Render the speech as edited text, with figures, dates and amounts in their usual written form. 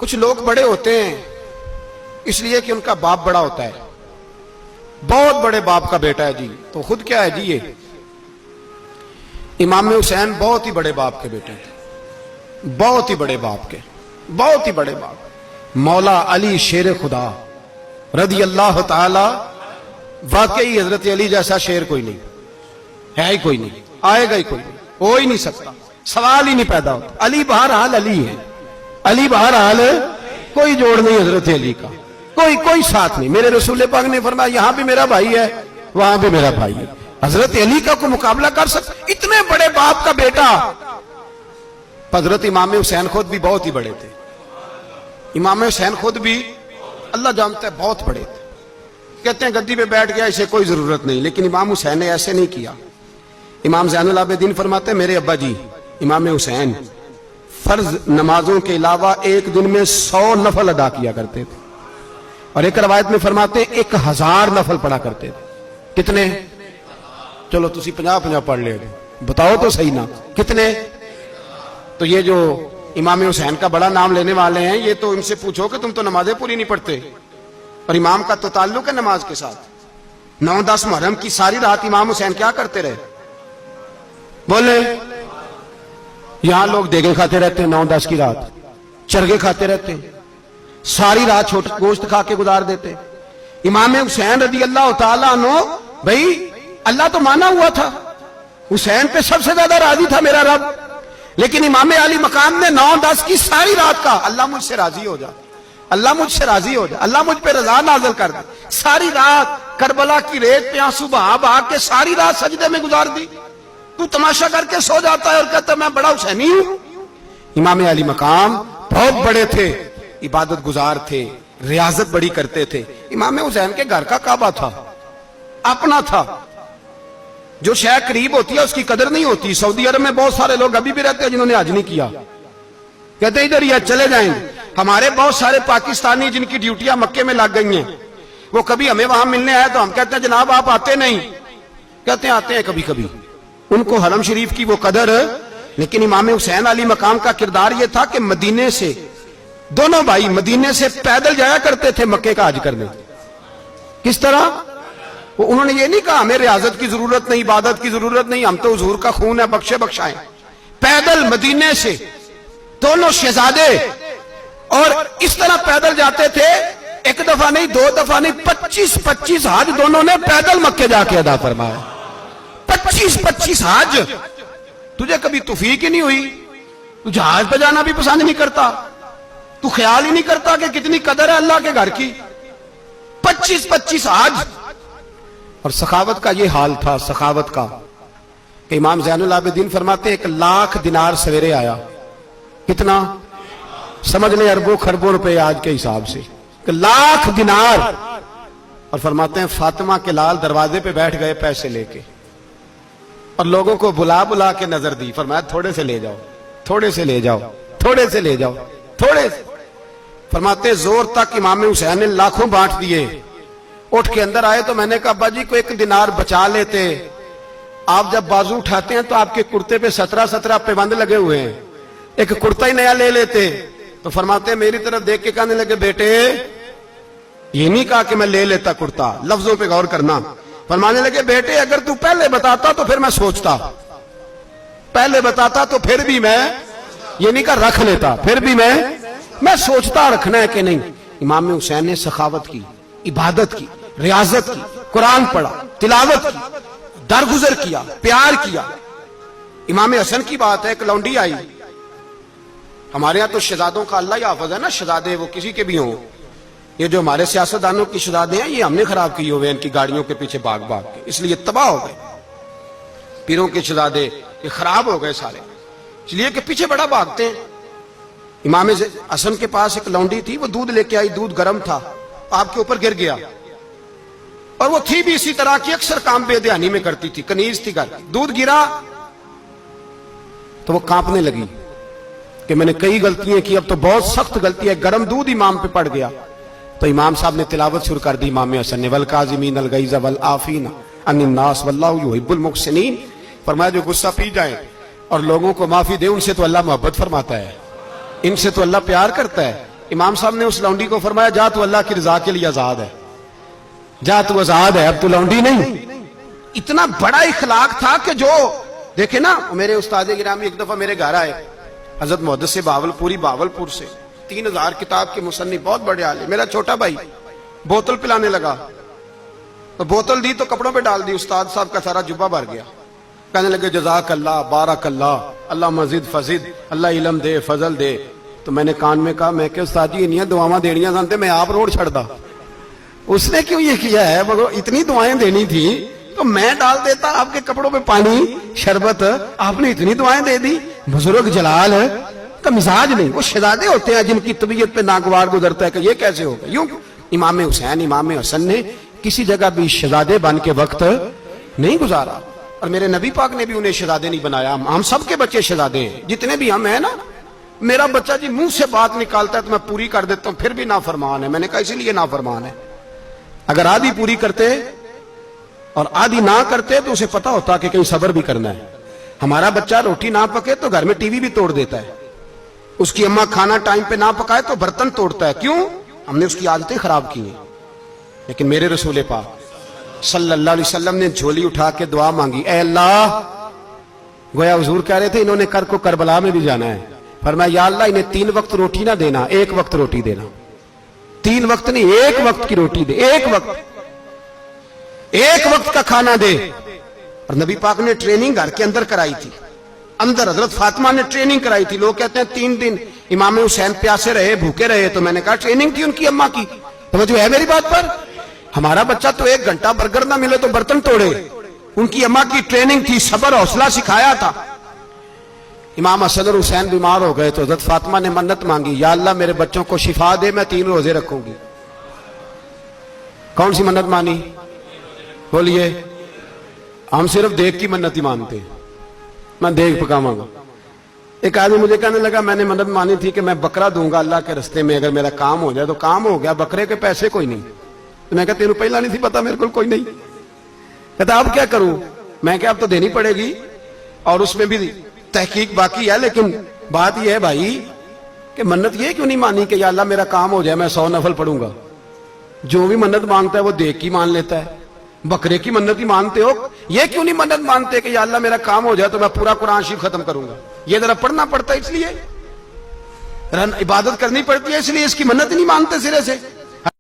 کچھ لوگ بڑے ہوتے ہیں اس لیے کہ ان کا باپ بڑا ہوتا ہے، بہت بڑے باپ کا بیٹا ہے جی، تو خود کیا ہے جی یہ امام حسین بہت ہی بڑے باپ کے بیٹے تھے، بہت ہی بڑے باپ کے، بہت ہی بڑے باپ۔ مولا علی شیر خدا رضی اللہ تعالی، واقعی حضرت علی جیسا شیر کوئی نہیں ہے، ہی کوئی نہیں، آئے گا ہی کوئی نہیں، ہو ہی نہیں سکتا، سوال ہی نہیں پیدا ہوتا۔ علی بہرحال علی ہے، علی بہرحال کوئی جوڑ نہیں حضرت علی کا، کوئی ساتھ نہیں۔ میرے رسول پاک نے فرمایا یہاں بھی میرا بھائی ہے وہاں بھی میرا بھائی ہے، حضرت علی کا کوئی مقابلہ کر سکتا؟ اتنے بڑے باپ کا بیٹا۔ حضرت امام حسین خود بھی بہت ہی بڑے تھے، امام حسین خود بھی اللہ جانتا ہے بہت بڑے تھے۔ کہتے ہیں گدی پہ بیٹھ گیا اسے کوئی ضرورت نہیں، لیکن امام حسین نے ایسے نہیں کیا۔ امام زین العابدین فرماتے ہیں میرے ابا جی امام حسین فرض نمازوں کے علاوہ ایک دن میں 100 نفل ادا کیا کرتے تھے، اور ایک روایت میں فرماتے ہیں 1000 نفل پڑھا کرتے تھے۔ کتنے؟ چلو تسی 50 پڑھ لے، بتاؤ تو صحیح نا کتنے؟ تو یہ جو امام حسین کا بڑا نام لینے والے ہیں یہ تو ان سے پوچھو کہ تم تو نمازیں پوری نہیں پڑھتے، اور امام کا تو تعلق ہے نماز کے ساتھ۔ 9-10 محرم کی ساری رات امام حسین کیا کرتے رہے؟ بولے یہاں لوگ دیگیں کھاتے رہتے ہیں، 9-10 کی رات چرگے کھاتے رہتے ہیں، ساری رات چھوٹا گوشت کھا کے گزار دیتے۔ امام حسین رضی اللہ تعالیٰ عنہ، بھائی اللہ تو مانا ہوا تھا، حسین پہ سب سے زیادہ راضی تھا میرا رب، لیکن امام علی مقام نے 9-10 کی ساری رات کا اللہ مجھ سے راضی ہو جا، اللہ مجھ سے راضی ہو جا، اللہ مجھ پہ رضا نازل کر دے۔ ساری رات کربلا کی ریت پہ آنسو بہا بہا کے ساری رات سجدے میں گزار دی، تو تماشا کر کے سو جاتا ہے اور کہتا ہے میں بڑا حسینی ہوں۔ امام علی مقام بہت بڑے تھے، عبادت گزار تھے، ریاضت بڑی کرتے تھے۔ امام حسین کے گھر کا کعبہ تھا، اپنا تھا، جو شے قریب ہوتی ہے اس کی قدر نہیں ہوتی۔ سعودی عرب میں بہت سارے لوگ ابھی بھی رہتے ہیں جنہوں نے حج نہیں کیا، کہتے ہیں ادھر ہی چلے جائیں گے۔ ہمارے بہت سارے پاکستانی جن کی ڈیوٹیاں مکے میں لگ گئی ہیں، وہ کبھی ہمیں وہاں ملنے آئے تو ہم کہتے ہیں جناب آپ آتے نہیں، کہتے ہیں آتے ہیں کبھی کبھی، ان کو حرم شریف کی وہ قدر۔ لیکن امام حسین علی مقام کا کردار یہ تھا کہ مدینے سے دونوں بھائی مدینے سے پیدل جایا کرتے تھے مکے کا حج کرنے۔ کس طرح؟ انہوں نے یہ نہیں کہا ہمیں ریاضت کی ضرورت نہیں، عبادت کی ضرورت نہیں، ہم تو حضور کا خون ہے بخشے بخشائیں۔ پیدل مدینے سے دونوں شہزادے اور اس طرح پیدل جاتے تھے، ایک دفعہ نہیں 2 دفعہ نہیں، 25 حج دونوں نے پیدل مکے جا کے ادا فرمایا۔ 25 حج۔ تجھے کبھی توفیق ہی نہیں ہوئی؟ تو جہاز پہ جانا بھی پسند نہیں کرتا، تو خیال ہی نہیں کرتا کہ کتنی قدر ہے اللہ کے گھر کی؟ 25 حج۔ اور سخاوت کا یہ حال تھا، سخاوت کا، کہ امام زین العابدین فرماتے ہیں 1,00,000 دینار سویرے آیا۔ کتنا؟ سمجھ لیں اربوں خربوں روپے آج کے حساب سے، 1,00,000 دینار۔ اور فرماتے ہیں فاطمہ کے لال دروازے پہ بیٹھ گئے پیسے لے کے، اور لوگوں کو بلا بلا کے نظر دی، فرمایا تھوڑے سے لے جاؤ، تھوڑے سے لے جاؤ، تھوڑے سے لے جاؤ، تھوڑے سے۔ فرماتے زور تک امام حسین نے لاکھوں بانٹ دیے۔ اٹھ کے اندر آئے تو میں نے کہا ابا جی کو 1 دینار بچا لیتے، آپ جب بازو اٹھاتے ہیں تو آپ کے کرتے پہ 17 پیبند لگے ہوئے ہیں، ایک کرتا ہی نیا لے لیتے۔ تو فرماتے ہیں میری طرف دیکھ کے کہنے لگے بیٹے یہ نہیں کہا کہ میں لے لیتا کرتا، لفظوں پہ غور کرنا۔ فرمانے لگے بیٹے اگر تو پہلے بتاتا تو پھر میں سوچتا، پہلے بتاتا تو پھر بھی میں یہ نہیں کہا رکھ لیتا، پھر بھی میں سوچتا رکھنا ہے کہ نہیں۔ امام حسین نے سخاوت کی، عبادت کی، ریاضت کی، قرآن پڑھا، تلاوت کی، درگزر کیا، پیار کیا۔ امام حسن کی بات ہے، ایک لونڈی آئی، ہمارے ہاں تو شہزادوں کا اللہ ہی حافظ ہے نا، شہزادے وہ کسی کے بھی ہوں، یہ جو ہمارے سیاستدانوں کی شہزادے ہیں یہ ہم نے خراب کیے ہوئے ان کی گاڑیوں کے پیچھے بھاگ بھاگ کے، اس لیے تباہ ہو گئے۔ پیروں کے شہزادے یہ خراب ہو گئے سارے، اس لیے کہ پیچھے بڑا بھاگتے ہیں۔ امام حسن کے پاس ایک لونڈی تھی، وہ دودھ لے کے آئی، دودھ گرم تھا، آپ کے اوپر گر گیا، اور وہ تھی بھی اسی طرح کی، اکثر کام بے دھیانی میں کرتی تھی، کنیز تھی گھر کی۔ دودھ گرا تو وہ کانپنے لگی کہ میں نے کئی غلطیاں کی، اب تو بہت سخت غلطی ہے، گرم دودھ امام پہ پڑ گیا۔ تو امام صاحب نے تلاوت شروع کر دی، امام حسن نے والکاظمین الغیظ والعافین عن الناس واللہ یحب المحسنین۔ فرمایا جو غصہ پی جائیں اور لوگوں کو معافی دے، ان سے تو اللہ محبت فرماتا ہے، ان سے تو اللہ پیار کرتا ہے۔ امام صاحب نے اس لونڈی کو فرمایا جا تو اللہ کی رضا کے لیے آزاد ہے، جا تو آزاد ہے، اب تو لونڈی نہیں۔ اتنا بڑا اخلاق تھا کہ جو دیکھے نا، میرے استاد گرامی ایک دفعہ میرے گھر آئے، حضرت محدث سے باولپور سے 3000 کتاب کے مصنف، بہت بڑے عالم، میرا چھوٹا بھائی بوتل پلانے لگا، تو بوتل دی تو کپڑوں پہ ڈال دی، استاد صاحب کا سارا جبہ بھر گیا، کہنے لگے جزاک اللہ، بارک اللہ، اللہ مزید فزید، اللہ علم دے، فضل دے۔ تو میں نے کان میں کہا، میں کہ استاد جی انیاں دعاواں دینیاں سنتے، میں آپ روڑ چھڑ دا، اس نے کیوں یہ کیا ہے؟ اتنی دعائیں دینی تھی تو میں ڈال دیتا آپ کے کپڑوں پہ پانی شربت، آپ نے اتنی دعائیں دے دی۔ بزرگ جلال کا مزاج نہیں، وہ شہزادے ہوتے ہیں جن کی طبیعت پہ ناگوار گزرتا ہے کہ یہ کیسے ہوگا۔ یوں امام حسین امام حسن نے کسی جگہ بھی شہزادے بن کے وقت نہیں گزارا، اور میرے نبی پاک نے بھی انہیں شہزادے نہیں بنایا۔ ہم سب کے بچے شہزادے ہیں، جتنے بھی ہم ہیں نا۔ میرا بچہ جی منہ سے بات نکالتا ہے تو میں پوری کر دیتا ہوں، پھر بھی نافرمان ہے۔ میں نے کہا اسی لیے نافرمان ہے، اگر آدھی پوری کرتے اور آدھی نہ کرتے تو اسے پتا ہوتا کہ کہیں صبر بھی کرنا ہے۔ ہمارا بچہ روٹی نہ پکے تو گھر میں ٹی وی بھی توڑ دیتا ہے، اس کی اماں کھانا ٹائم پہ نہ پکائے تو برتن توڑتا ہے۔ کیوں؟ ہم نے اس کی عادتیں خراب کی ہیں۔ لیکن میرے رسول پاک صلی اللہ علیہ وسلم نے جھولی اٹھا کے دعا مانگی، اے اللہ، گویا حضور کہہ رہے تھے انہوں نے کر کو کربلا میں بھی جانا ہے، فرمایا یا اللہ انہیں 3 وقت روٹی نہ دینا، 1 وقت روٹی دینا۔ 3 وقت نہیں، 1 وقت کی روٹی دے، 1 وقت کا کھانا دے۔ اور نبی پاک نے ٹریننگ گھر کے اندر کرائی تھی، اندر حضرت فاطمہ نے ٹریننگ کرائی تھی۔ لوگ کہتے ہیں 3 دن امام حسین پیاسے رہے، بھوکے رہے، تو میں نے کہا ٹریننگ تھی ان کی اماں کی۔ توجہ ہے میری بات پر؟ ہمارا بچہ تو 1 گھنٹہ برگر نہ ملے تو برتن توڑے، ان کی اماں کی ٹریننگ تھی، صبر حوصلہ سکھایا تھا۔ امام حسن اور حسین بیمار ہو گئے تو حضرت فاطمہ نے منت مانگی، یا اللہ میرے بچوں کو شفا دے، میں 3 روزے رکھوں گی۔ کون سی منت مانی؟ بولیے۔ ہم صرف دیکھ کی منت ہی مانتے ہیں، میں دیکھ پکاواں گا۔ ایک آدمی مجھے کہنے لگا میں نے منت مانی تھی کہ میں بکرا دوں گا اللہ کے رستے میں، اگر میرا کام ہو جائے تو کام ہو گیا، بکرے کے پیسے کوئی نہیں۔ تو میں کہا تیرے پہلا نہیں تھی پتا، میرے کو کوئی نہیں۔ کہتا اب کیا کروں؟ میں کہ اب تو دینی پڑے گی، اور اس میں بھی تحقیق باقی ہے، لیکن بات یہ ہے بھائی کہ منت یہ کیوں نہیں مانی کہ یا اللہ میرا کام ہو جائے میں 100 نفل پڑھوں گا؟ جو بھی منت مانگتا ہے وہ دیکھ کی مان لیتا ہے، بکرے کی منت ہی مانتے ہو، یہ کیوں نہیں منت مانتے کہ یا اللہ میرا کام ہو جائے تو میں پورا قرآن شریف ختم کروں گا؟ یہ ذرا پڑھنا پڑتا ہے، اس لیے عبادت کرنی پڑتی ہے، اس لیے اس کی منت نہیں مانتے سرے سے۔